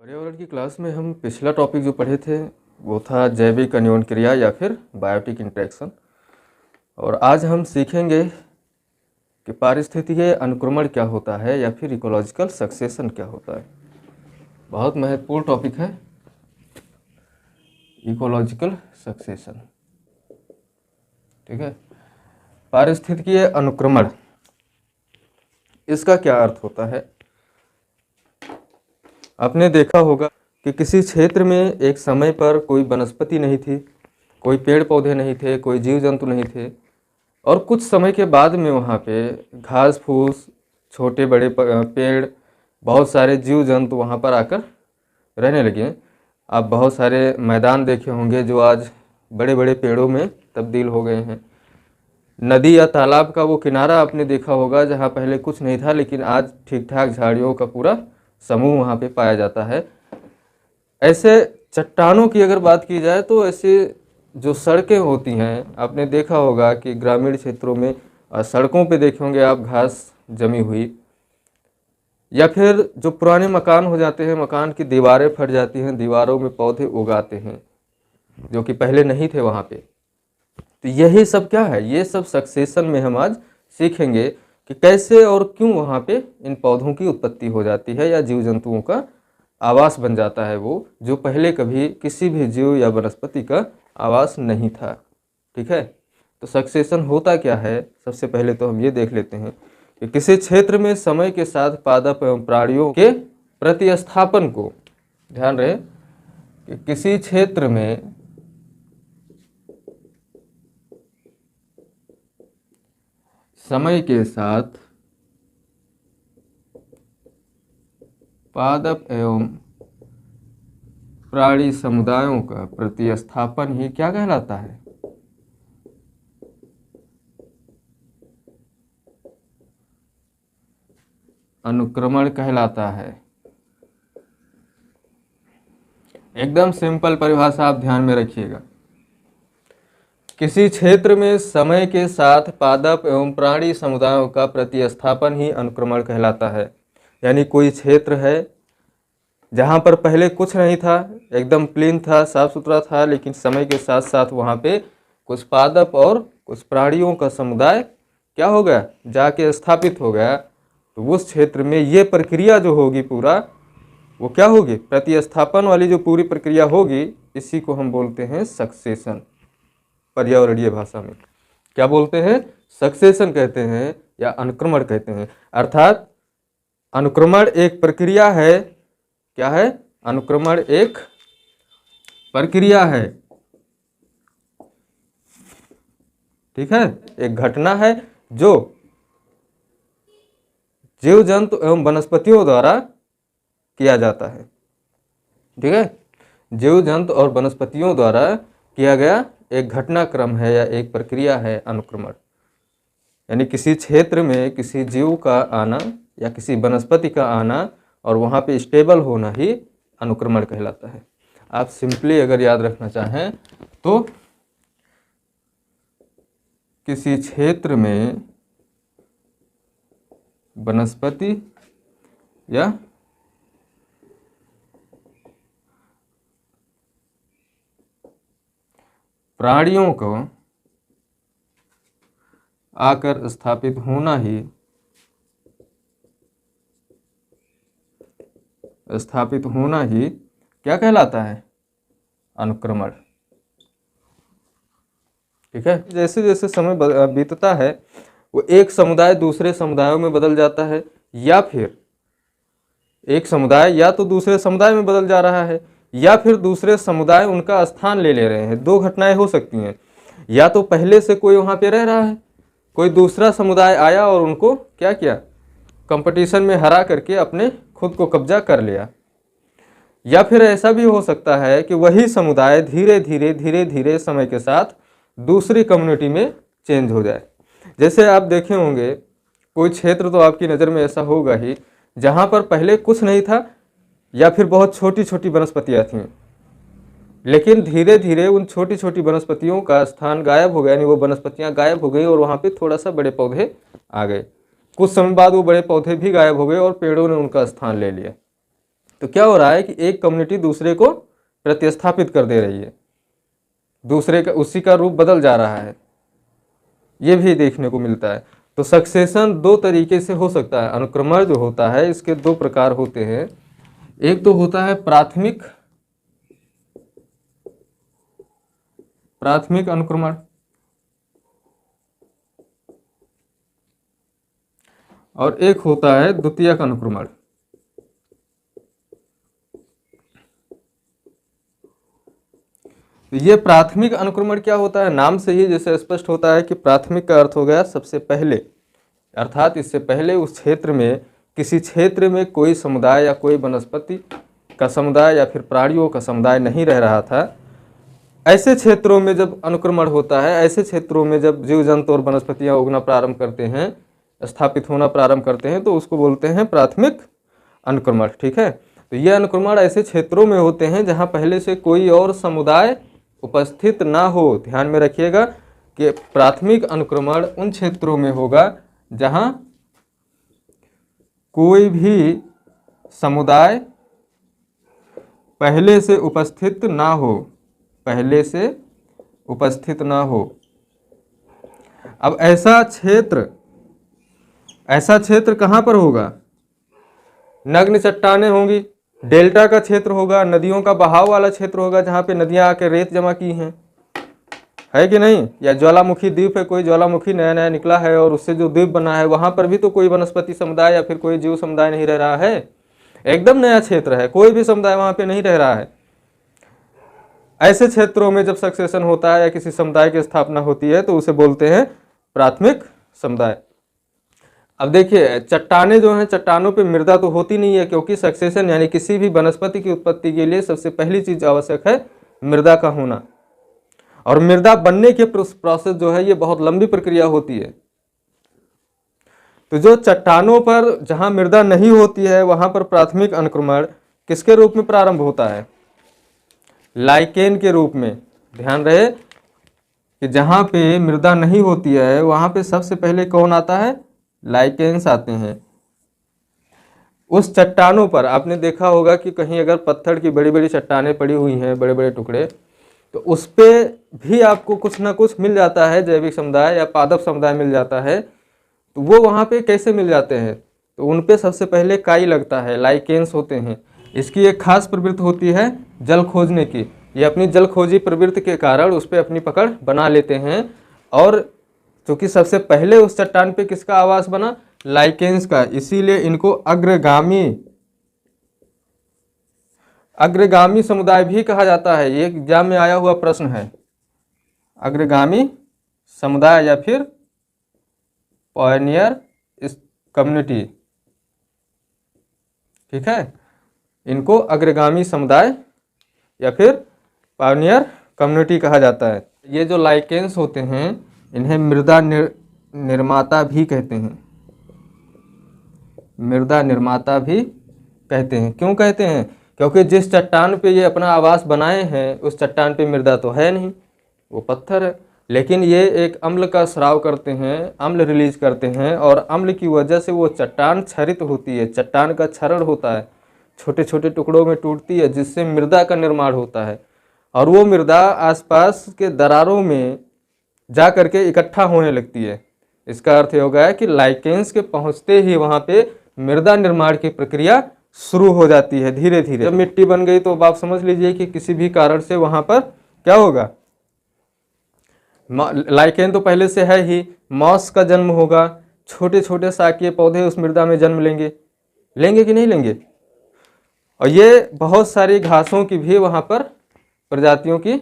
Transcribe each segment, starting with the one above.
पर्यावरण की क्लास में हम पिछला टॉपिक जो पढ़े थे वो था जैविक अन्योन क्रिया या फिर बायोटिक इंटरेक्शन। और आज हम सीखेंगे कि पारिस्थितिकीय अनुक्रमण क्या होता है या फिर इकोलॉजिकल सक्सेशन क्या होता है। बहुत महत्वपूर्ण टॉपिक है इकोलॉजिकल सक्सेशन। ठीक है, पारिस्थितिकीय अनुक्रमण इसका क्या अर्थ होता है। आपने देखा होगा कि किसी क्षेत्र में एक समय पर कोई वनस्पति नहीं थी, कोई पेड़ पौधे नहीं थे, कोई जीव जंतु नहीं थे, और कुछ समय के बाद में वहाँ पे घास फूस, छोटे बड़े पेड़, बहुत सारे जीव जंतु वहाँ पर आकर रहने लगे। आप बहुत सारे मैदान देखे होंगे जो आज बड़े बड़े पेड़ों में तब्दील हो गए हैं। नदी या तालाब का वो किनारा आपने देखा होगा जहाँ पहले कुछ नहीं था, लेकिन आज ठीक ठाक झाड़ियों का पूरा समूह वहाँ पे पाया जाता है। ऐसे चट्टानों की अगर बात की जाए तो ऐसे जो सड़कें होती हैं, आपने देखा होगा कि ग्रामीण क्षेत्रों में सड़कों पे देखे होंगे आप घास जमी हुई, या फिर जो पुराने मकान हो जाते हैं, मकान की दीवारें फट जाती हैं, दीवारों में पौधे उगाते हैं जो कि पहले नहीं थे वहाँ पे। तो यही सब क्या है, ये सब सक्सेशन में हम आज सीखेंगे कि कैसे और क्यों वहाँ पे इन पौधों की उत्पत्ति हो जाती है या जीव जंतुओं का आवास बन जाता है वो, जो पहले कभी किसी भी जीव या वनस्पति का आवास नहीं था। ठीक है, तो सक्सेशन होता क्या है, सबसे पहले तो हम ये देख लेते हैं कि किसी क्षेत्र में समय के साथ पादप एवं प्राणियों के प्रतिस्थापन को, ध्यान रहे कि किसी क्षेत्र में समय के साथ पादप एवं प्राणी समुदायों का प्रतिस्थापन ही क्या कहलाता है, अनुक्रमण कहलाता है। एकदम सिंपल परिभाषा आप ध्यान में रखिएगा। किसी क्षेत्र में समय के साथ पादप एवं प्राणी समुदायों का प्रतिस्थापन ही अनुक्रमण कहलाता है। यानी कोई क्षेत्र है जहाँ पर पहले कुछ नहीं था, एकदम प्लेन था, साफ सुथरा था, लेकिन समय के साथ साथ वहाँ पे कुछ पादप और कुछ प्राणियों का समुदाय क्या हो गया, जाके स्थापित हो गया। तो उस क्षेत्र में ये प्रक्रिया जो होगी पूरा, वो क्या होगी, प्रतिस्थापन वाली जो पूरी प्रक्रिया होगी, इसी को हम बोलते हैं सक्सेशन। पर्यावरणीय भाषा में क्या बोलते हैं, सक्सेशन कहते हैं या अनुक्रमण कहते हैं। अर्थात अनुक्रमण एक प्रक्रिया है। क्या है, अनुक्रमण एक प्रक्रिया है। ठीक है, एक घटना है जो जीव जंतु एवं वनस्पतियों द्वारा किया जाता है। ठीक है, जीव जंतु और वनस्पतियों द्वारा किया गया एक घटनाक्रम है या एक प्रक्रिया है अनुक्रमण। यानी किसी क्षेत्र में किसी जीव का आना या किसी वनस्पति का आना और वहाँ पे स्टेबल होना ही अनुक्रमण कहलाता है। आप सिंपली अगर याद रखना चाहें तो किसी क्षेत्र में वनस्पति या प्राणियों को आकर स्थापित होना ही क्या कहलाता है, अनुक्रमण। ठीक है, जैसे जैसे समय बीतता है वो एक समुदाय दूसरे समुदायों में बदल जाता है, या फिर एक समुदाय या तो दूसरे समुदाय में बदल जा रहा है, या फिर दूसरे समुदाय उनका स्थान ले ले रहे हैं। दो घटनाएं हो सकती हैं, या तो पहले से कोई वहाँ पे रह रहा है, कोई दूसरा समुदाय आया और उनको क्या किया, कंपटीशन में हरा करके अपने खुद को कब्जा कर लिया, या फिर ऐसा भी हो सकता है कि वही समुदाय धीरे धीरे समय के साथ दूसरी कम्युनिटी में चेंज हो जाए। जैसे आप देखे होंगे कोई क्षेत्र तो आपकी नज़र में ऐसा होगा ही जहाँ पर पहले कुछ नहीं था या फिर बहुत छोटी छोटी वनस्पतियाँ थीं, लेकिन धीरे धीरे उन छोटी छोटी वनस्पतियों का स्थान गायब हो गया, यानी वो वनस्पतियाँ गायब हो गई और वहाँ पे थोड़ा सा बड़े पौधे आ गए। कुछ समय बाद वो बड़े पौधे भी गायब हो गए और पेड़ों ने उनका स्थान ले लिया। तो क्या हो रहा है कि एक कम्युनिटी दूसरे को प्रतिस्थापित कर दे रही है, दूसरे का उसी का रूप बदल जा रहा है, ये भी देखने को मिलता है। तो सक्सेशन दो तरीके से हो सकता है। अनुक्रमण जो होता है इसके दो प्रकार होते हैं। एक तो होता है प्राथमिक अनुक्रमण, और एक होता है द्वितीयक अनुक्रमण। तो ये प्राथमिक अनुक्रमण क्या होता है, नाम से ही जैसे स्पष्ट होता है कि प्राथमिक का अर्थ हो गया सबसे पहले, अर्थात इससे पहले उस क्षेत्र में, किसी क्षेत्र में कोई समुदाय या कोई वनस्पति का समुदाय या फिर प्राणियों का समुदाय नहीं रह रहा था। ऐसे क्षेत्रों में जब अनुक्रमण होता है, ऐसे क्षेत्रों में जब जीव जंतु और वनस्पतियां उगना प्रारंभ करते हैं, स्थापित होना प्रारंभ करते हैं, तो उसको बोलते हैं प्राथमिक अनुक्रमण। ठीक है, तो ये अनुक्रमण ऐसे क्षेत्रों में होते हैं जहां पहले से कोई और समुदाय उपस्थित ना हो। ध्यान में रखिएगा कि प्राथमिक अनुक्रमण उन क्षेत्रों में होगा जहां कोई भी समुदाय पहले से उपस्थित ना हो, पहले से उपस्थित ना हो। अब ऐसा क्षेत्र कहाँ पर होगा? नग्न चट्टानें होंगी, डेल्टा का क्षेत्र होगा, नदियों का बहाव वाला क्षेत्र होगा जहाँ पे नदियाँ आके रेत जमा की हैं, है कि नहीं? या ज्वालामुखी द्वीप है, कोई ज्वालामुखी नया नया निकला है और उससे जो द्वीप बना है वहाँ पर भी तो कोई वनस्पति समुदाय या फिर कोई जीव समुदाय नहीं रह रहा है, एकदम नया क्षेत्र है, कोई भी समुदाय वहाँ पे नहीं रह रहा है। ऐसे क्षेत्रों में जब सक्सेशन होता है या किसी समुदाय की स्थापना होती है तो उसे बोलते हैं प्राथमिक समुदाय। अब देखिए, चट्टानें जो हैं, चट्टानों पे मृदा तो होती नहीं है, क्योंकि सक्सेशन यानी किसी भी वनस्पति की उत्पत्ति के लिए सबसे पहली चीज आवश्यक है मृदा का होना, और मृदा बनने के प्रोसेस जो है ये बहुत लंबी प्रक्रिया होती है। तो जो चट्टानों पर जहां मृदा नहीं होती है वहां पर प्राथमिक अनुक्रमण किसके रूप में प्रारंभ होता है? लाइकेन के रूप में। ध्यान रहे कि जहां पे मृदा नहीं होती है वहां पे सबसे पहले कौन आता है? लाइकेन्स आते हैं। उस चट्टानों पर आपने देखा होगा कि कहीं अगर पत्थर की बड़ी बड़ी चट्टानें पड़ी हुई हैं, बड़े बड़े टुकड़े, तो उस पे भी आपको कुछ ना कुछ मिल जाता है, जैविक समुदाय या पादप समुदाय मिल जाता है। तो वो वहाँ पे कैसे मिल जाते हैं? तो उन पे सबसे पहले काई लगता है, लाइकेन्स होते हैं। इसकी एक खास प्रवृत्ति होती है जल खोजने की। ये अपनी जल खोजी प्रवृत्ति के कारण उस पर अपनी पकड़ बना लेते हैं, और क्योंकि सबसे पहले उस चट्टान पे किसका आवास बना? लाइकेन्स का, इसीलिए इनको अग्रगामी समुदाय भी कहा जाता है। ये एग्जाम में आया हुआ प्रश्न है, अग्रगामी समुदाय या फिर पायनियर कम्युनिटी। ठीक है, इनको अग्रगामी समुदाय या फिर पायनियर कम्युनिटी कहा जाता है। ये जो लाइकेन्स होते हैं इन्हें मृदा निर्माता भी कहते हैं, मृदा निर्माता भी कहते हैं। क्यों कहते हैं? क्योंकि जिस चट्टान पे ये अपना आवास बनाए हैं उस चट्टान पे मृदा तो है नहीं, वो पत्थर है, लेकिन ये एक अम्ल का स्राव करते हैं, अम्ल रिलीज करते हैं, और अम्ल की वजह से वो चट्टान क्षरित होती है, चट्टान का क्षरण होता है, छोटे छोटे टुकड़ों में टूटती है, जिससे मृदा का निर्माण होता है, और वो मृदा आसपास के दरारों में जा करके इकट्ठा होने लगती है। इसका अर्थ ये हो गया कि लाइकेन्स के पहुंचते ही वहां पे मृदा निर्माण की प्रक्रिया शुरू हो जाती है धीरे धीरे। जब मिट्टी बन गई तो आप समझ लीजिए कि किसी भी कारण से वहां पर क्या होगा? लाइकेन तो पहले से है ही, मॉस का जन्म होगा, छोटे छोटे शाकीय पौधे उस मृदा में जन्म लेंगे कि नहीं लेंगे, और ये बहुत सारी घासों की भी वहां पर प्रजातियों की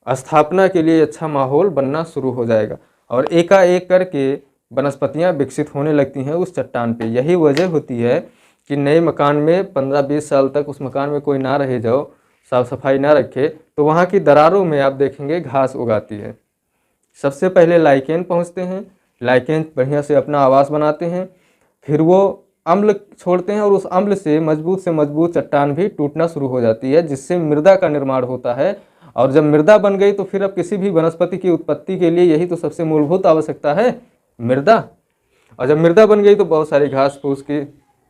स्थापना के लिए अच्छा माहौल बनना शुरू हो जाएगा, और एकाएक करके वनस्पतियां विकसित होने लगती हैं उस चट्टान पे। यही वजह होती है कि नए मकान में 15-20 साल तक उस मकान में कोई ना रहे, जाओ साफ सफाई ना रखे, तो वहाँ की दरारों में आप देखेंगे घास उगाती है। सबसे पहले लाइकेन पहुँचते हैं, लाइकेन बढ़िया से अपना आवास बनाते हैं, फिर वो अम्ल छोड़ते हैं और उस अम्ल से मजबूत चट्टान भी टूटना शुरू हो जाती है, जिससे मृदा का निर्माण होता है। और जब मृदा बन गई तो फिर अब किसी भी वनस्पति की उत्पत्ति के लिए यही तो सबसे मूलभूत आवश्यकता है, मृदा। और जब मृदा बन गई तो बहुत सारी घास फूस की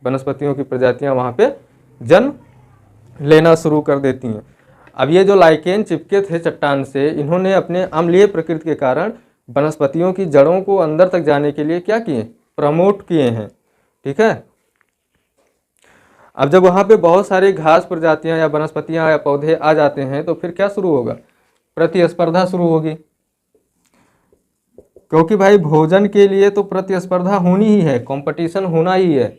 वनस्पतियों की प्रजातियां वहाँ पे जन्म लेना शुरू कर देती हैं। अब ये जो लाइकेन चिपके थे चट्टान से, इन्होंने अपने अम्लीय प्रकृति के कारण वनस्पतियों की जड़ों को अंदर तक जाने के लिए क्या किए, प्रमोट किए हैं। ठीक है। अब जब वहाँ पे बहुत सारी घास प्रजातियां या वनस्पतियां या पौधे आ जाते हैं तो फिर क्या शुरू होगा, प्रतिस्पर्धा शुरू होगी। क्योंकि भाई भोजन के लिए तो प्रतिस्पर्धा होनी ही है, कंपटीशन होना ही है,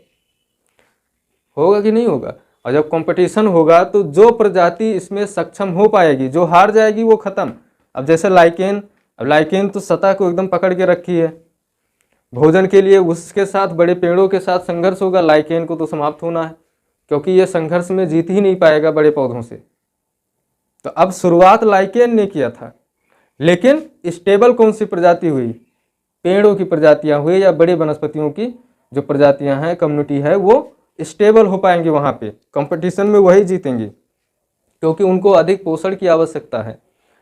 होगा कि नहीं होगा। और जब कंपटीशन होगा तो जो प्रजाति इसमें सक्षम हो पाएगी, जो हार जाएगी वो खत्म। अब जैसे लाइकेन, अब लाइकेन तो सतह को एकदम पकड़ के रखी है, भोजन के लिए उसके साथ बड़े पेड़ों के साथ संघर्ष होगा, लाइकेन को तो समाप्त होना है, क्योंकि ये संघर्ष में जीत ही नहीं पाएगा बड़े पौधों से। तो अब शुरुआत लाइकेन ने किया था, लेकिन स्टेबल कौन सी प्रजाति हुई, पेड़ों की प्रजातियां हुई या बड़ी वनस्पतियों की जो प्रजातियां हैं, कम्युनिटी है, वो स्टेबल हो पाएंगे। वहाँ पे कंपटीशन में वही जीतेंगे, क्योंकि उनको अधिक पोषण की आवश्यकता है,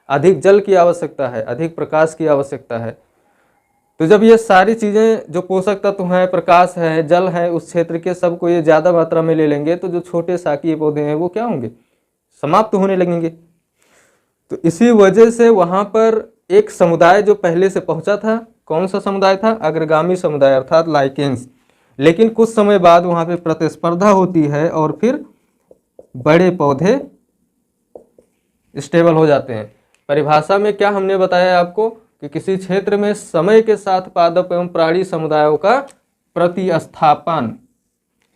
अधिक जल की आवश्यकता है, अधिक प्रकाश की आवश्यकता है। तो जब ये सारी चीज़ें जो पोषक तत्व हैं, प्रकाश है, जल है, उस क्षेत्र के सबको ये ज़्यादा मात्रा में ले लेंगे तो जो छोटे शाकीय पौधे हैं वो क्या होंगे, समाप्त होने लगेंगे। तो इसी वजह से वहाँ पर एक समुदाय जो पहले से पहुँचा था, कौन सा समुदाय था, अग्रगामी समुदाय अर्थात लाइकेंस। लेकिन कुछ समय बाद वहाँ पे प्रतिस्पर्धा होती है और फिर बड़े पौधे स्टेबल हो जाते हैं। परिभाषा में क्या हमने बताया आपको कि किसी क्षेत्र में समय के साथ पादप एवं प्राणी समुदायों का प्रतिस्थापन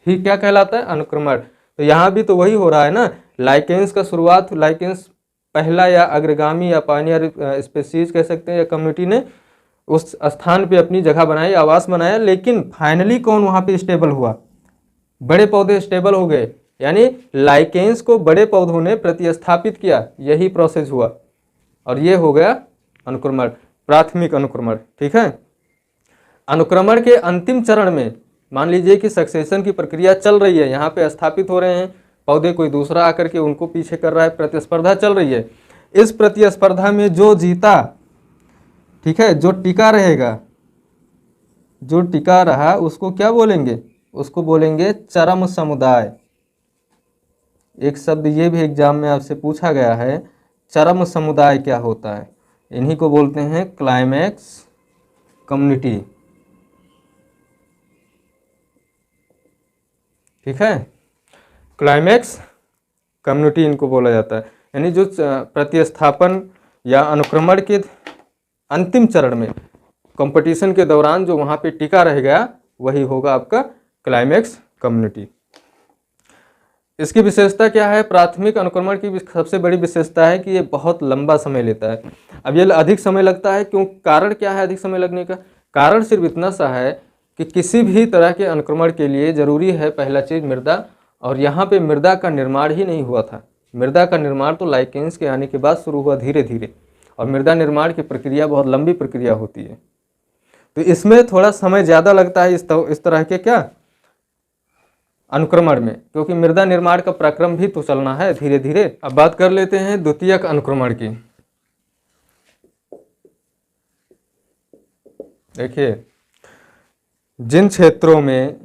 ही क्या कहलाता है, अनुक्रमण। तो यहाँ भी तो वही हो रहा है ना, लाइकेंस का शुरुआत, लाइकेंस पहला या अग्रगामी या पायनियर स्पेसीज कह सकते हैं, या कम्युनिटी ने उस स्थान पे अपनी जगह बनाई, आवास बनाया, लेकिन फाइनली कौन वहाँ पे स्टेबल हुआ, बड़े पौधे स्टेबल हो गए, यानी लाइकेंस को बड़े पौधों ने प्रतिस्थापित किया, यही प्रोसेस हुआ और ये हो गया अनुक्रमण, प्राथमिक अनुक्रमण। ठीक है। अनुक्रमण के अंतिम चरण में मान लीजिए कि सक्सेशन की प्रक्रिया चल रही है, यहाँ पे स्थापित हो रहे हैं पौधे, कोई दूसरा आकर के उनको पीछे कर रहा है, प्रतिस्पर्धा चल रही है। इस प्रतिस्पर्धा में जो जीता, ठीक है, जो टिका रहेगा, जो टिका रहा उसको क्या बोलेंगे, उसको बोलेंगे चरम समुदाय। एक शब्द ये भी एग्जाम में आपसे पूछा गया है, चरम समुदाय क्या होता है, इन्हीं को बोलते हैं क्लाइमैक्स कम्युनिटी। ठीक है, क्लाइमैक्स कम्युनिटी इनको बोला जाता है, यानी जो प्रतिस्थापन या अनुक्रमण के अंतिम चरण में कंपटीशन के दौरान जो वहाँ पे टिका रह गया वही होगा आपका क्लाइमैक्स कम्युनिटी। इसकी विशेषता क्या है, प्राथमिक अनुक्रमण की सबसे बड़ी विशेषता है कि ये बहुत लंबा समय लेता है। अब ये अधिक समय लगता है क्यों, कारण क्या है अधिक समय लगने का, कारण सिर्फ इतना सा है कि किसी भी तरह के अनुक्रमण के लिए जरूरी है पहला चीज़ मृदा, और यहाँ पे मृदा का निर्माण ही नहीं हुआ था। मृदा का निर्माण तो लाइकेंस के आने के बाद शुरू हुआ धीरे धीरे, और मृदा निर्माण की प्रक्रिया बहुत लंबी प्रक्रिया होती है, तो इसमें थोड़ा समय ज़्यादा लगता है इस तरह के क्या अनुक्रमण में, क्योंकि मृदा निर्माण का प्रक्रम भी तो चलना है धीरे धीरे। अब बात कर लेते हैं द्वितीयक अनुक्रमण की। देखिए, जिन क्षेत्रों में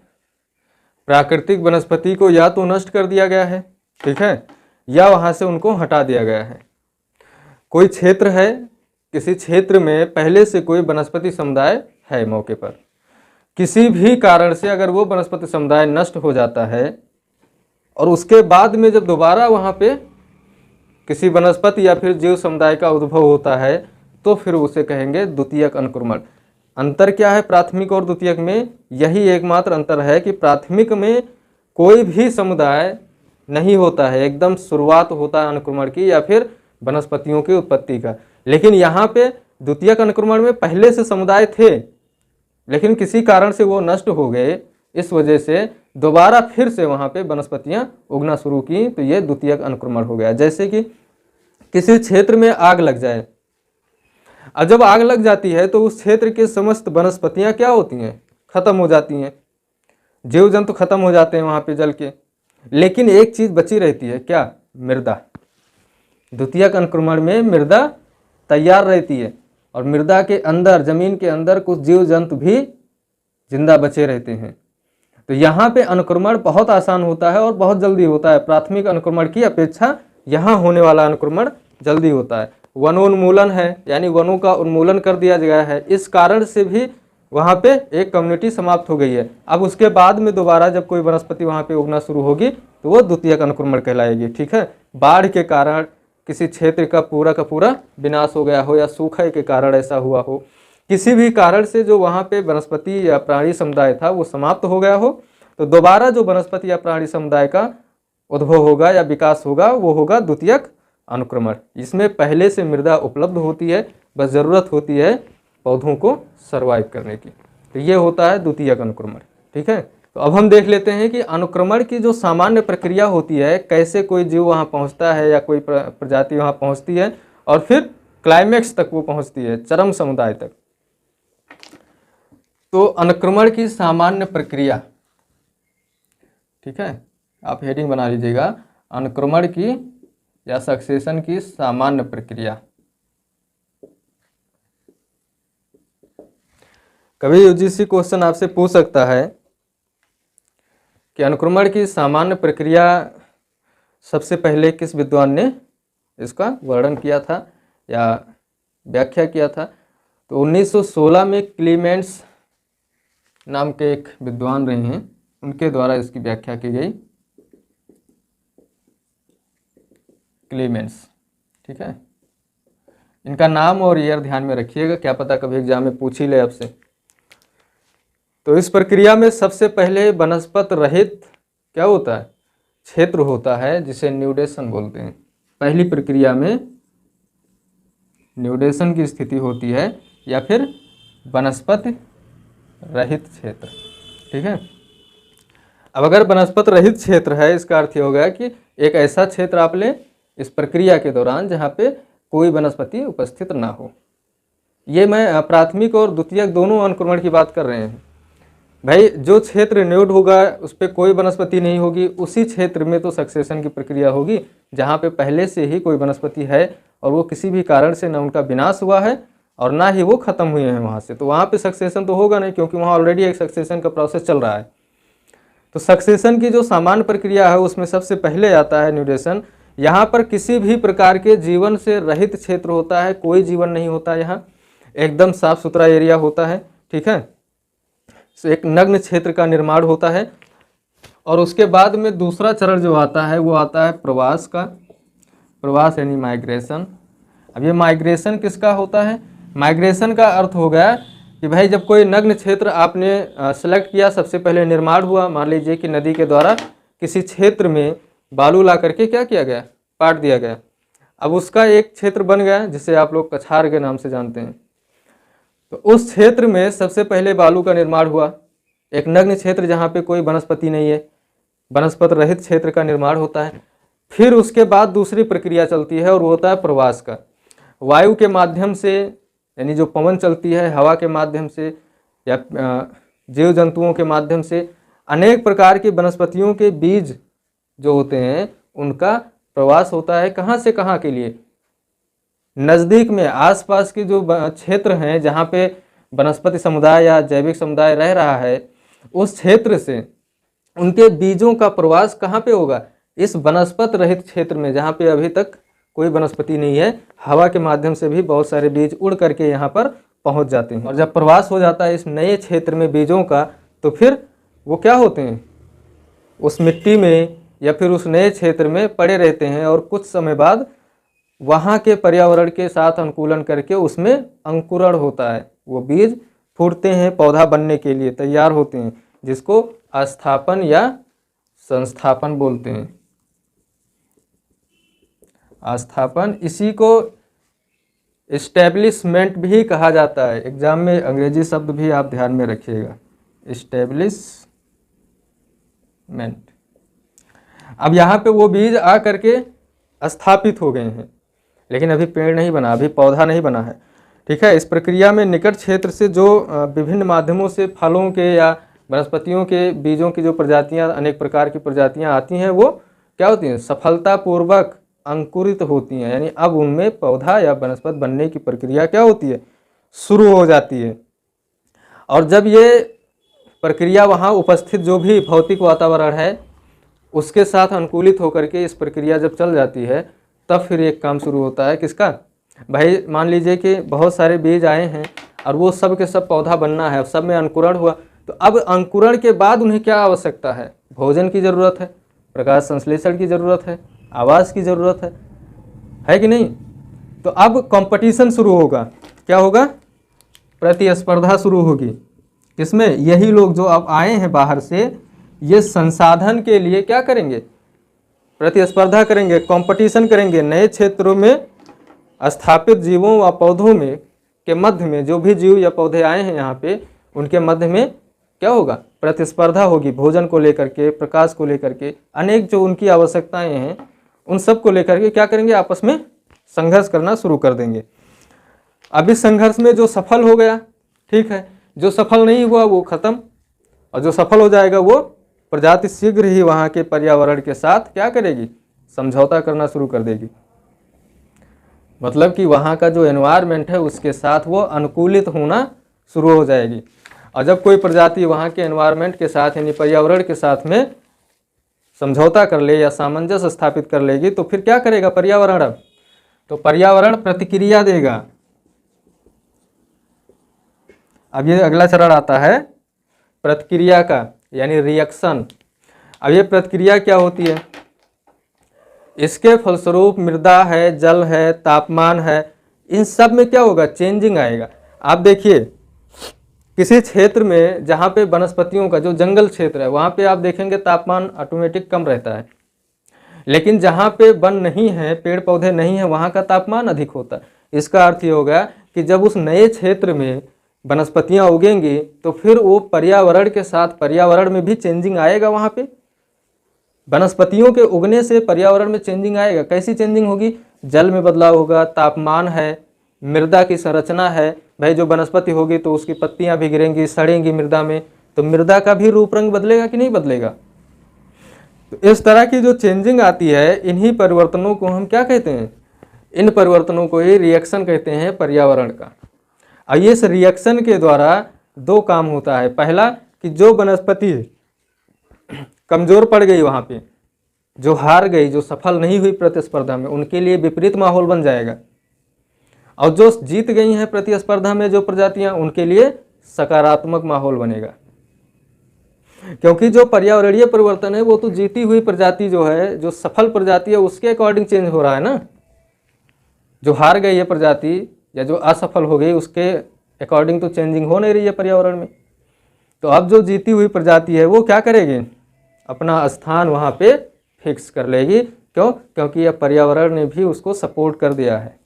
प्राकृतिक वनस्पति को या तो नष्ट कर दिया गया है, ठीक है, या वहाँ से उनको हटा दिया गया है। कोई क्षेत्र है, किसी क्षेत्र में पहले से कोई वनस्पति समुदाय है, मौके पर किसी भी कारण से अगर वो वनस्पति समुदाय नष्ट हो जाता है और उसके बाद में जब दोबारा वहाँ पे किसी वनस्पति या फिर जीव समुदाय का उद्भव होता है तो फिर उसे कहेंगे द्वितीयक अनुक्रमण। अंतर क्या है प्राथमिक और द्वितीयक में, यही एकमात्र अंतर है कि प्राथमिक में कोई भी समुदाय नहीं होता है, एकदम शुरुआत होता है अनुक्रमण की या फिर वनस्पतियों की उत्पत्ति का, लेकिन यहाँ पे द्वितीयक अनुक्रमण में पहले से समुदाय थे लेकिन किसी कारण से वो नष्ट हो गए, इस वजह से दोबारा फिर से वहाँ पे वनस्पतियाँ उगना शुरू की, तो ये द्वितीयक अनुक्रमण हो गया। जैसे कि किसी क्षेत्र में आग लग जाए, और जब आग लग जाती है तो उस क्षेत्र के समस्त वनस्पतियाँ क्या होती हैं, खत्म हो जाती हैं, जीव जंतु खत्म हो जाते हैं वहाँ पे जल के, लेकिन एक चीज़ बची रहती है, क्या, मृदा। द्वितीयक अनुक्रमण में मृदा तैयार रहती है और मृदा के अंदर, जमीन के अंदर कुछ जीव जंतु भी जिंदा बचे रहते हैं। तो यहाँ पे अनुक्रमण बहुत आसान होता है और बहुत जल्दी होता है। प्राथमिक अनुक्रमण की अपेक्षा यहाँ होने वाला अनुक्रमण जल्दी होता है। वनोन्मूलन है, यानी वनों का उन्मूलन कर दिया गया है, इस कारण से भी वहाँ पे एक कम्युनिटी समाप्त हो गई है। अब उसके बाद में दोबारा जब कोई वनस्पति वहाँ पे उगना शुरू होगी तो वो द्वितीयक अनुक्रमण कहलाएगी। ठीक है, बाढ़ के कारण किसी क्षेत्र का पूरा विनाश हो गया हो, या सूखे के कारण ऐसा हुआ हो, किसी भी कारण से जो वहाँ पे वनस्पति या प्राणी समुदाय था वो समाप्त हो गया हो, तो दोबारा जो वनस्पति या प्राणी समुदाय का उद्भव होगा या विकास होगा वो होगा द्वितीयक अनुक्रमण। इसमें पहले से मृदा उपलब्ध होती है, बस ज़रूरत होती है पौधों को सर्वाइव करने की। तो ये होता है द्वितीयक अनुक्रमण। ठीक है, तो अब हम देख लेते हैं कि अनुक्रमण की जो सामान्य प्रक्रिया होती है, कैसे कोई जीव वहाँ पहुँचता है या कोई प्रजाति वहाँ पहुँचती है और फिर क्लाइमेक्स तक वो पहुँचती है, चरम समुदाय तक। तो अनुक्रमण की सामान्य प्रक्रिया, ठीक है, आप हेडिंग बना लीजिएगा, अनुक्रमण की या सक्सेशन की सामान्य प्रक्रिया। कभी यूजीसी क्वेश्चन आपसे पूछ सकता है कि अनुक्रमण की सामान्य प्रक्रिया सबसे पहले किस विद्वान ने इसका वर्णन किया था या व्याख्या किया था। तो 1916 में क्लीमेंट्स नाम के एक विद्वान रहे हैं, उनके द्वारा इसकी व्याख्या की गई। क्लीमेंट्स, ठीक है, इनका नाम और ईयर ध्यान में रखिएगा, क्या पता कभी एग्जाम में पूछ ही ले आपसे। तो इस प्रक्रिया में सबसे पहले वनस्पत रहित क्या होता है, क्षेत्र होता है, जिसे न्यूडेशन बोलते हैं। पहली प्रक्रिया में न्यूडेशन की स्थिति होती है या फिर वनस्पति रहित क्षेत्र। ठीक है, अब अगर वनस्पत रहित क्षेत्र है, इसका अर्थ ये होगा कि एक ऐसा क्षेत्र आप लें इस प्रक्रिया के दौरान जहाँ पे कोई वनस्पति उपस्थित ना हो। ये मैं प्राथमिक और द्वितीयक दोनों अनुक्रमण की बात कर रहे हैं। भाई जो क्षेत्र न्यूड होगा उस पर कोई वनस्पति नहीं होगी, उसी क्षेत्र में तो सक्सेशन की प्रक्रिया होगी जहाँ पे पहले से ही कोई वनस्पति है और वो किसी भी कारण से ना उनका विनाश हुआ है और ना ही वो खत्म हुए हैं वहाँ से, तो वहाँ पे सक्सेशन तो होगा नहीं, क्योंकि वहाँ ऑलरेडी एक सक्सेशन का प्रोसेस चल रहा है। तो सक्सेशन की जो सामान्य प्रक्रिया है उसमें सबसे पहले आता है न्यूडेशन। यहाँ पर किसी भी प्रकार के जीवन से रहित क्षेत्र होता है, कोई जीवन नहीं होता, यहाँ एकदम साफ सुथरा एरिया होता है। ठीक है, तो एक नग्न क्षेत्र का निर्माण होता है और उसके बाद में दूसरा चरण जो आता है वो आता है प्रवास का। प्रवास यानी माइग्रेशन। अब ये माइग्रेशन किसका होता है, माइग्रेशन का अर्थ हो गया कि भाई जब कोई नग्न क्षेत्र आपने सेलेक्ट किया, सबसे पहले निर्माण हुआ, मान लीजिए कि नदी के द्वारा किसी क्षेत्र में बालू ला करके क्या किया गया, पाट दिया गया। अब उसका एक क्षेत्र बन गया जिसे आप लोग कछार के नाम से जानते हैं। तो उस क्षेत्र में सबसे पहले बालू का निर्माण हुआ, एक नग्न क्षेत्र जहाँ पे कोई वनस्पति नहीं है, वनस्पति रहित क्षेत्र का निर्माण होता है। फिर उसके बाद दूसरी प्रक्रिया चलती है और वो होता है प्रवास का। वायु के माध्यम से, यानी जो पवन चलती है हवा के माध्यम से या जीव जंतुओं के माध्यम से, अनेक प्रकार की वनस्पतियों के बीज जो होते हैं उनका प्रवास होता है। कहाँ से कहाँ के लिए, नज़दीक में आसपास के जो क्षेत्र हैं जहाँ पे वनस्पति समुदाय या जैविक समुदाय रह रहा है, उस क्षेत्र से उनके बीजों का प्रवास कहाँ पे होगा, इस वनस्पत रहित क्षेत्र में जहाँ पे अभी तक कोई वनस्पति नहीं है। हवा के माध्यम से भी बहुत सारे बीज उड़ करके यहाँ पर पहुँच जाते हैं और जब प्रवास हो जाता है इस नए क्षेत्र में बीजों का, तो फिर वो क्या होते हैं, उस मिट्टी में या फिर उस नए क्षेत्र में पड़े रहते हैं और कुछ समय बाद वहाँ के पर्यावरण के साथ अनुकूलन करके उसमें अंकुरण होता है। वो बीज फूटते हैं, पौधा बनने के लिए तैयार होते हैं, जिसको अस्थापन या संस्थापन बोलते हैं। अस्थापन, इसी को एस्टेब्लिशमेंट भी कहा जाता है। एग्जाम में अंग्रेजी शब्द भी आप ध्यान में रखिएगा, एस्टेब्लिशमेंट। अब यहाँ पे वो बीज आ करके स्थापित हो गए हैं, लेकिन अभी पेड़ नहीं बना, अभी पौधा नहीं बना है। ठीक है, इस प्रक्रिया में निकट क्षेत्र से जो विभिन्न माध्यमों से फलों के या वनस्पतियों के बीजों की जो प्रजातियां, अनेक प्रकार की प्रजातियां आती हैं, वो क्या होती हैं, सफलतापूर्वक अंकुरित होती हैं। यानी अब उनमें पौधा या वनस्पति बनने की प्रक्रिया क्या होती है, शुरू हो जाती है। और जब ये प्रक्रिया वहाँ उपस्थित जो भी भौतिक वातावरण है उसके साथ अनुकूलित होकर के इस प्रक्रिया जब चल जाती है तब फिर एक काम शुरू होता है किसका। भाई मान लीजिए कि बहुत सारे बीज आए हैं और वो सब के सब पौधा बनना है, सब में अंकुरण हुआ, तो अब अंकुरण के बाद उन्हें क्या आवश्यकता है, भोजन की ज़रूरत है, प्रकाश संश्लेषण की ज़रूरत है, आवास की ज़रूरत है कि नहीं। तो अब कंपटीशन शुरू होगा, क्या होगा, प्रतिस्पर्धा शुरू होगी। किसमें, यही लोग जो अब आए हैं बाहर से, ये संसाधन के लिए क्या करेंगे, प्रतिस्पर्धा करेंगे, कंपटीशन करेंगे। नए क्षेत्रों में स्थापित जीवों व पौधों में के मध्य में जो भी जीव या पौधे आए हैं यहाँ पे, उनके मध्य में क्या होगा, प्रतिस्पर्धा होगी, भोजन को लेकर के, प्रकाश को लेकर के, अनेक जो उनकी आवश्यकताएं हैं उन सब को लेकर के क्या करेंगे, आपस में संघर्ष करना शुरू कर देंगे। अब इस संघर्ष में जो सफल हो गया ठीक है, जो सफल नहीं हुआ वो खत्म, और जो सफल हो जाएगा वो प्रजाति शीघ्र ही वहाँ के पर्यावरण के साथ क्या करेगी, समझौता करना शुरू कर देगी। मतलब कि वहाँ का जो एनवायरनमेंट है उसके साथ वो अनुकूलित होना शुरू हो जाएगी। और जब कोई प्रजाति वहाँ के एनवायरनमेंट के साथ यानी पर्यावरण के साथ में समझौता कर ले या सामंजस्य स्थापित कर लेगी तो फिर क्या करेगा पर्यावरण, अब तो पर्यावरण प्रतिक्रिया देगा। अब ये अगला चरण आता है प्रतिक्रिया का, यानी रिएक्शन। अब ये प्रतिक्रिया क्या होती है, इसके फलस्वरूप मृदा है, जल है, तापमान है, इन सब में क्या होगा, चेंजिंग आएगा। आप देखिए किसी क्षेत्र में जहाँ पे वनस्पतियों का जो जंगल क्षेत्र है वहाँ पे आप देखेंगे तापमान ऑटोमेटिक कम रहता है, लेकिन जहाँ पे वन नहीं है, पेड़ पौधे नहीं है, वहाँ का तापमान अधिक होता है। इसका अर्थ ये होगा कि जब उस नए क्षेत्र में वनस्पतियाँ उगेंगी तो फिर वो पर्यावरण के साथ, पर्यावरण में भी चेंजिंग आएगा। वहाँ पे वनस्पतियों के उगने से पर्यावरण में चेंजिंग आएगा। कैसी चेंजिंग होगी, जल में बदलाव होगा, तापमान है, मृदा की संरचना है। भाई जो वनस्पति होगी तो उसकी पत्तियां भी गिरेंगी, सड़ेंगी मृदा में, तो मृदा का भी रूप रंग बदलेगा कि नहीं बदलेगा। तो इस तरह की जो चेंजिंग आती है, इन्हीं परिवर्तनों को हम क्या कहते हैं, इन परिवर्तनों को ही रिएक्शन कहते हैं पर्यावरण का। और इस रिएक्शन के द्वारा दो काम होता है। पहला कि जो वनस्पति कमजोर पड़ गई, वहाँ पे जो हार गई, जो सफल नहीं हुई प्रतिस्पर्धा में, उनके लिए विपरीत माहौल बन जाएगा। और जो जीत गई हैं प्रतिस्पर्धा में जो प्रजातियां, उनके लिए सकारात्मक माहौल बनेगा। क्योंकि जो पर्यावरणीय परिवर्तन है वो तो जीती हुई प्रजाति जो है, जो सफल प्रजाति है उसके अकॉर्डिंग चेंज हो रहा है ना। जो हार गई है प्रजाति या जो असफल हो गई उसके अकॉर्डिंग तो चेंजिंग हो नहीं रही है पर्यावरण में। तो अब जो जीती हुई प्रजाति है वो क्या करेगी, अपना स्थान वहाँ पे फिक्स कर लेगी। क्यों, क्योंकि यह पर्यावरण ने भी उसको सपोर्ट कर दिया है,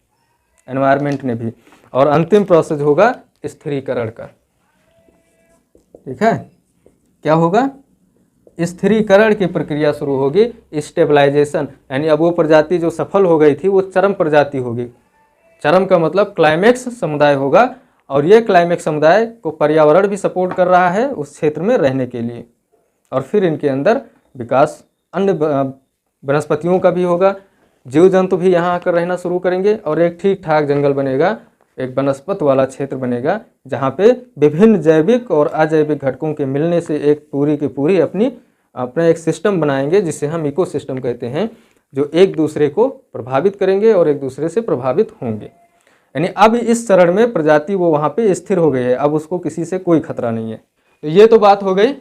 एनवायरनमेंट ने भी। और अंतिम प्रोसेस होगा स्थिरीकरण का। ठीक है, क्या होगा, स्थिरीकरण की प्रक्रिया शुरू होगी, स्टेबलाइजेशन। यानी अब वो प्रजाति जो सफल हो गई थी वो चरम प्रजाति होगी। चरम का मतलब क्लाइमेक्स समुदाय होगा, और ये क्लाइमेक्स समुदाय को पर्यावरण भी सपोर्ट कर रहा है उस क्षेत्र में रहने के लिए। और फिर इनके अंदर विकास अन्य वनस्पतियों का भी होगा, जीव जंतु भी यहाँ आकर रहना शुरू करेंगे, और एक ठीक ठाक जंगल बनेगा, एक वनस्पत वाला क्षेत्र बनेगा, जहाँ पे विभिन्न जैविक और अजैविक घटकों के मिलने से एक पूरी की पूरी अपना एक सिस्टम बनाएंगे, जिसे हम इकोसिस्टम कहते हैं, जो एक दूसरे को प्रभावित करेंगे और एक दूसरे से प्रभावित होंगे। यानी अब इस चरण में प्रजाति वो वहाँ पे स्थिर हो गई है, अब उसको किसी से कोई खतरा नहीं है। तो ये तो बात हो गई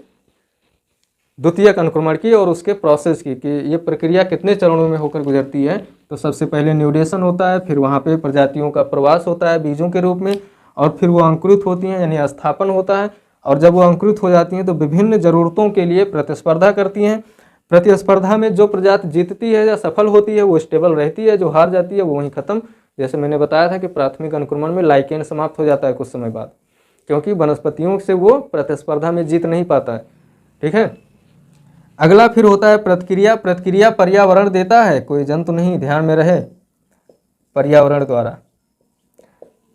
द्वितीयक अनुक्रमण की और उसके प्रोसेस की, कि ये प्रक्रिया कितने चरणों में होकर गुजरती है। तो सबसे पहले न्यूडेशन होता है, फिर वहाँ पे प्रजातियों का प्रवास होता है बीजों के रूप में, और फिर वो अंकुरित होती हैं यानी स्थापन होता है। और जब वो अंकुरित हो जाती हैं तो विभिन्न ज़रूरतों के लिए प्रतिस्पर्धा करती हैं। प्रतिस्पर्धा में जो प्रजाति जीतती है या सफल होती है वो स्टेबल रहती है, जो हार जाती है वो वहीं खत्म। जैसे मैंने बताया था कि प्राथमिक अनुक्रमण में लाइकेन समाप्त हो जाता है कुछ समय बाद, क्योंकि वनस्पतियों से वो प्रतिस्पर्धा में जीत नहीं पाता है। ठीक है, अगला फिर होता है प्रतिक्रिया। प्रतिक्रिया पर्यावरण देता है, कोई जंतु नहीं, ध्यान में रहे, पर्यावरण द्वारा।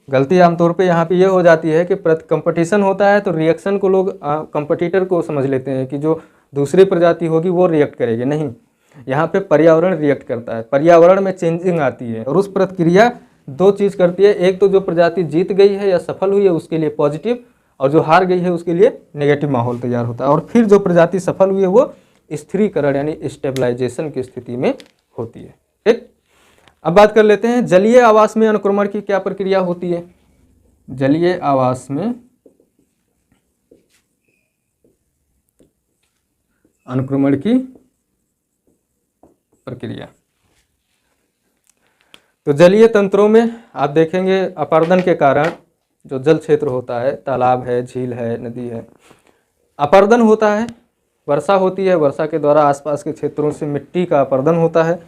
गलती आमतौर पे यहाँ पे ये हो जाती है कि कंपटीशन होता है तो रिएक्शन को लोग कंपटीटर को समझ लेते हैं कि जो दूसरी प्रजाति होगी वो रिएक्ट करेगी। नहीं, यहाँ पे पर्यावरण रिएक्ट करता है, पर्यावरण में चेंजिंग आती है, और उस प्रतिक्रिया दो चीज़ करती है। एक तो जो प्रजाति जीत गई है या सफल हुई है उसके लिए पॉजिटिव, और जो हार गई है उसके लिए नेगेटिव माहौल तैयार होता है, और फिर जो प्रजाति सफल हुई है वो स्थिरीकरण यानी स्टेबलाइजेशन की स्थिति में होती है। ठीक, अब बात कर लेते हैं जलीय आवास में अनुक्रमण की क्या प्रक्रिया होती है। जलीय आवास में अनुक्रमण की प्रक्रिया, तो जलीय तंत्रों में आप देखेंगे अपर्दन के कारण जो जल क्षेत्र होता है, तालाब है, झील है, नदी है, अपर्दन होता है, वर्षा होती है, वर्षा के द्वारा आसपास के क्षेत्रों से मिट्टी का अपर्दन होता है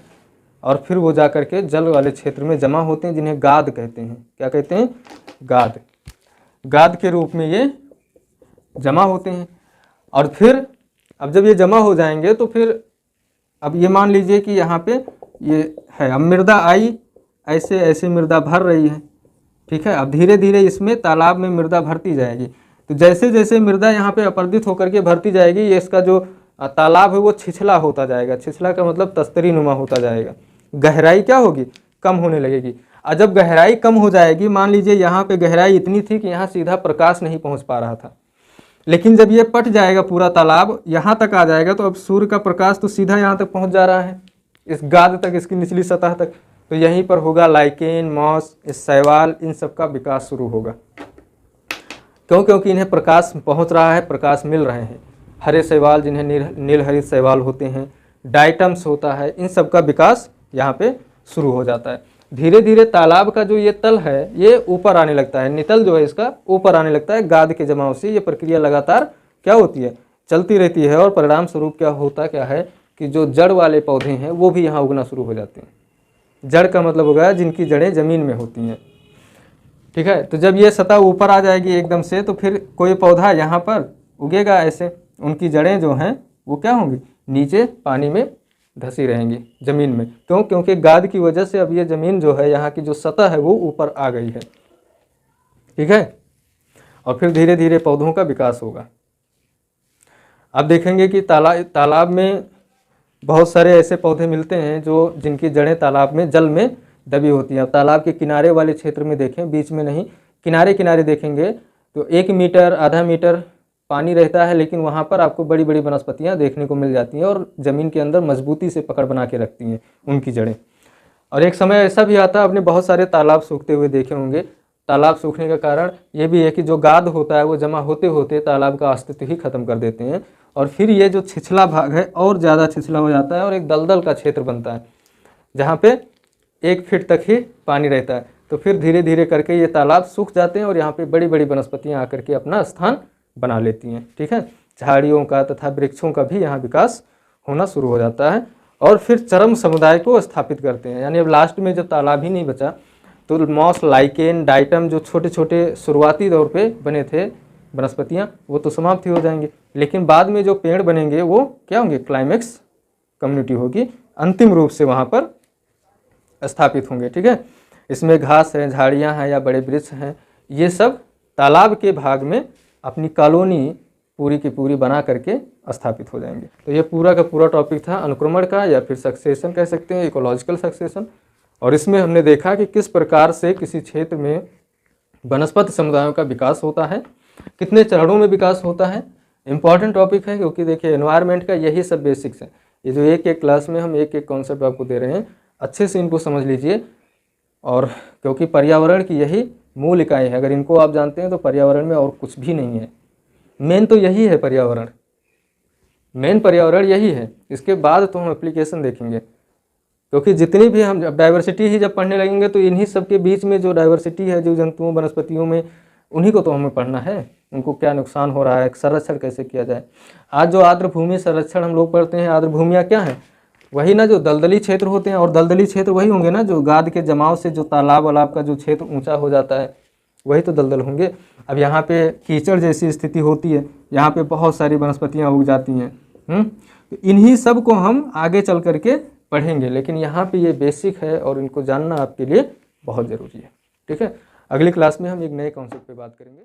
और फिर वो जा करके जल वाले क्षेत्र में जमा होते हैं, जिन्हें गाद कहते हैं। क्या कहते हैं? गाद। गाद के रूप में ये जमा होते हैं, और फिर अब जब ये जमा हो जाएंगे तो फिर अब ये मान लीजिए कि यहाँ पे ये है, अब मृदा आई, ऐसे ऐसे मृदा भर रही है, ठीक है। अब धीरे धीरे इसमें तालाब में मृदा भरती जाएगी, तो जैसे जैसे मृदा यहाँ पे अपर्दित होकर के भरती जाएगी, ये इसका जो तालाब है वो छिछला होता जाएगा। छिछला का मतलब तस्तरी नुमा होता जाएगा। गहराई क्या होगी? कम होने लगेगी। और जब गहराई कम हो जाएगी, मान लीजिए यहाँ पे गहराई इतनी थी कि यहाँ सीधा प्रकाश नहीं पहुँच पा रहा था, लेकिन जब ये पट जाएगा पूरा तालाब यहाँ तक आ जाएगा, तो अब सूर्य का प्रकाश तो सीधा यहाँ तक पहुँच जा रहा है, इस गाद तक, इसकी निचली सतह तक। तो यहीं पर होगा लाइकेन, मॉस, इस शैवाल, इन सब का विकास शुरू होगा। क्यों? क्योंकि इन्हें प्रकाश पहुंच रहा है, प्रकाश मिल रहे हैं। हरे शैवाल जिन्हें नीलहरित शैवाल होते हैं, डाइटम्स होता है, इन सब का विकास यहाँ पे शुरू हो जाता है। धीरे धीरे तालाब का जो ये तल है ये ऊपर आने लगता है, नितल जो है इसका ऊपर आने लगता है गाद के जमाव से। ये प्रक्रिया लगातार क्या होती है? चलती रहती है, और परिणाम स्वरूप क्या है कि जो जड़ वाले पौधे हैं वो भी यहाँ उगना शुरू हो जाते हैं। जड़ का मतलब होगा जिनकी जड़ें जमीन में होती हैं, ठीक है। तो जब ये सतह ऊपर आ जाएगी एकदम से, तो फिर कोई पौधा यहाँ पर उगेगा ऐसे, उनकी जड़ें जो हैं वो क्या होंगी? नीचे पानी में धसी रहेंगी, जमीन में। क्यों? क्योंकि गाद की वजह से अब ये जमीन जो है, यहाँ की जो सतह है वो ऊपर आ गई है, ठीक है। और फिर धीरे धीरे पौधों का विकास होगा। अब देखेंगे कि तालाब में बहुत सारे ऐसे पौधे मिलते हैं जो जिनकी जड़ें तालाब में जल में दबी होती हैं। तालाब के किनारे वाले क्षेत्र में देखें, बीच में नहीं, किनारे किनारे देखेंगे तो 1 मीटर, आधा मीटर पानी रहता है, लेकिन वहाँ पर आपको बड़ी बड़ी वनस्पतियाँ देखने को मिल जाती हैं और ज़मीन के अंदर मजबूती से पकड़ बना के रखती हैं उनकी जड़ें। और एक समय ऐसा भी आता है, आपने बहुत सारे तालाब सूखते हुए देखे होंगे। तालाब सूखने का कारण ये भी है कि जो गाद होता है वो जमा होते होते तालाब का अस्तित्व ही खत्म कर देते हैं, और फिर ये जो छिछला भाग है और ज़्यादा छिछला हो जाता है और एक दलदल का क्षेत्र बनता है, जहाँ पे 1 फीट तक ही पानी रहता है। तो फिर धीरे धीरे करके ये तालाब सूख जाते हैं और यहाँ पे बड़ी बड़ी वनस्पतियाँ आकर के अपना स्थान बना लेती हैं, ठीक है। झाड़ियों का तथा वृक्षों का भी यहाँ विकास होना शुरू हो जाता है, और फिर चरम समुदाय को स्थापित करते हैं। यानी अब लास्ट में जब तालाब ही नहीं बचा, तो मॉस, लाइकेन, डाइटम, जो छोटे छोटे शुरुआती दौर पे बने थे वनस्पतियाँ, वो तो समाप्त ही हो जाएंगे। लेकिन बाद में जो पेड़ बनेंगे वो क्या होंगे? क्लाइमेक्स कम्युनिटी होगी, अंतिम रूप से वहाँ पर स्थापित होंगे, ठीक है। इसमें घास है, झाड़ियाँ हैं या बड़े वृक्ष हैं, ये सब तालाब के भाग में अपनी कॉलोनी पूरी की पूरी बना करके स्थापित हो जाएंगे। तो ये पूरा का पूरा टॉपिक था अनुक्रमण का, या फिर सक्सेशन कह सकते हैं, इकोलॉजिकल सक्सेशन। और इसमें हमने देखा कि किस प्रकार से किसी क्षेत्र में वनस्पति समुदायों का विकास होता है, कितने चरणों में विकास होता है। इम्पॉर्टेंट टॉपिक है, क्योंकि देखिए एनवायरनमेंट का यही सब बेसिक्स है। ये जो एक एक क्लास में हम एक एक कॉन्सेप्ट आपको दे रहे हैं, अच्छे से इनको समझ लीजिए। और क्योंकि पर्यावरण की यही मूल इकाई है, अगर इनको आप जानते हैं तो पर्यावरण में और कुछ भी नहीं है। मेन तो यही है पर्यावरण, मेन पर्यावरण यही है। इसके बाद तो हम एप्लीकेशन देखेंगे, क्योंकि जितनी भी हम डाइवर्सिटी ही जब पढ़ने लगेंगे तो इन्हीं सब के बीच में जो डाइवर्सिटी है जीव जंतुओं वनस्पतियों में, उन्हीं को तो हमें पढ़ना है। उनको क्या नुकसान हो रहा है, संरक्षण कैसे किया जाए। आज जो आर्द्र भूमि संरक्षण हम लोग पढ़ते हैं, आर्द्र भूमियाँ क्या है? वही ना जो दलदली क्षेत्र होते हैं, और दलदली क्षेत्र वही होंगे ना जो गाद के जमाव से जो तालाब वालाब का जो क्षेत्र ऊंचा हो जाता है, वही तो दलदल होंगे। अब यहाँ पे कीचड़ जैसी स्थिति होती है, यहाँ पे बहुत सारी वनस्पतियाँ उग जाती हैं। तो इन्हीं सब को हम आगे चल करके पढ़ेंगे, लेकिन यहाँ पे ये बेसिक है और इनको जानना आपके लिए बहुत ज़रूरी है, ठीक है। अगली क्लास में हम एक नए कॉन्सेप्ट पे बात करेंगे।